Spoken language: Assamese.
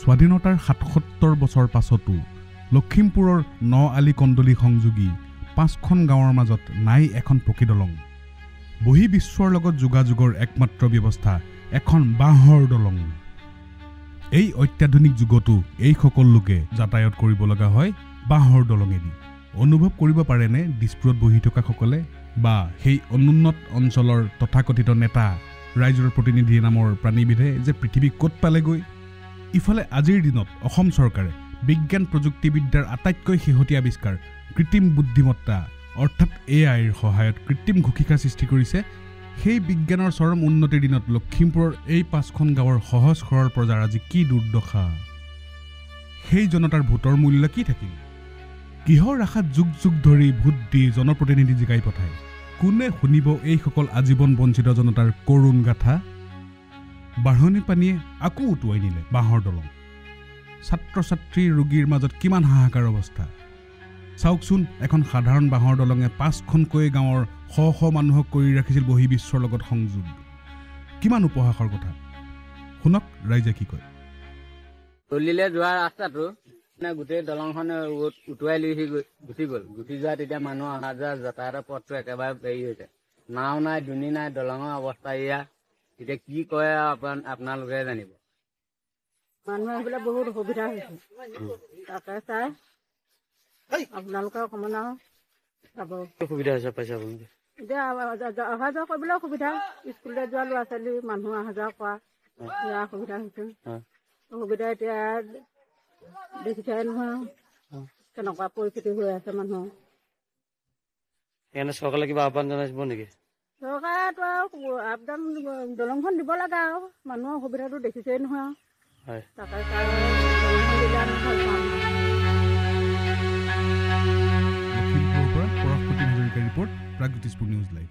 স্বাধীনতাৰ ৭৭ বছৰ পাছতো লখিমপুৰৰ ন আলি কন্দলি সংযোগী ৫খন গাঁৱৰ মাজত নাই এখন পকী দলং। বহি বিশ্বৰ লগত যোগাযোগৰ একমাত্ৰ ব্যৱস্থা এখন বাঁহৰ দলং। এই অত্যাধুনিক যুগতো এই সকল লোকে যাতায়াত কৰিব লগা হয় বাঁহৰ দলঙেদি। অনুভৱ কৰিব পাৰেনে দিছপুৰত বহি থকা সকলে বা সেই অনুন্নত অঞ্চলৰ তথাকথিত নেতা ৰাইজৰ প্ৰতিনিধি নামৰ প্ৰাণীবিধে যে পৃথিৱী ক'ত পালেগৈ। ইফালে আজিৰ দিনত অসম চৰকাৰে বিজ্ঞান প্ৰযুক্তিবিদ্যাৰ আটাইতকৈ শেহতীয়া আৱিষ্কাৰ কৃত্ৰিম বুদ্ধিমত্তা অৰ্থাৎ AIৰ সহায়ত কৃত্ৰিম ঘুশিকা সৃষ্টি কৰিছে। সেই বিজ্ঞানৰ চৰম উন্নতিৰ দিনত লখিমপুৰৰ এই ৫খন গাঁৱৰ সহজ সৰল প্ৰজাৰ আজি কি দুৰ্দশা। সেই জনতাৰ ভোটৰ মূল্য কি থাকিল? কিহৰ আশাত যুগ যুগ ধৰি ভোট দি জনপ্ৰতিনিধি জিকাই পঠায়? কোনে শুনিব এইসকল আজীৱন বঞ্চিত জনতাৰ কৰুণ গাথা? বাঢ়নি পানীয়ে আকৌ উটুৱাই নিলে বাঁহৰ দলং। ছাত্ৰ ছাত্ৰী ৰোগীৰ মাজত কিমান হাহাকাৰ অৱস্থা। চাওকচোন, এখন সাধাৰণ বাঁহৰ দলঙে ৫খনকৈ গাঁৱৰ শ শ মানুহক কৰি ৰাখিছিল বহি বিশ্বৰ লগত সংযোগ। কিমান উপহাসৰ কথা। শুনক ৰাইজে কি কয়। তলিলে যোৱা ৰাস্তাটো গোটেই দলংখন উটুৱাই লৈ গুচি গ'ল। গুচি যোৱা তেতিয়া মানুহ অহা যোৱা যাতায়াতৰ পথটো একেবাৰে হেৰি হৈছে। নাও নাই, দুনি নাই, দলঙৰ অৱস্থা এয়া। এতিয়া কি কয় আপোনালোকে জানিব। মানুহ আহিবলৈ বহুত অসুবিধা হৈছে। তাকে চাই আপোনালোকে অকণমান আৰু চাব। অসুবিধা হৈছে পাইছে আপোনালোকে? এতিয়া অহা যোৱা কৰিবলৈ অসুবিধা। স্কুললৈ যোৱা ল'ৰা ছোৱালী মানুহ অহা যোৱা কৰা সেয়া অসুবিধা হৈছে। অসুবিধা এতিয়া দেখিছাই নহয় কেনেকুৱা পৰিস্থিতি হৈ আছে মানুহৰ। সেইকাৰণে চৰকাৰে কিবা আহ্বান জনাইছিব নেকি? চৰকাৰেতো আৰু আবেদন দলংখন দিব লাগে আৰু মানুহৰ অসুবিধাটো দেখিছেই নহয়। তাকে লখিমপুৰৰ পৰা Parashpati Hazarika report, Pragjyotishpur news live.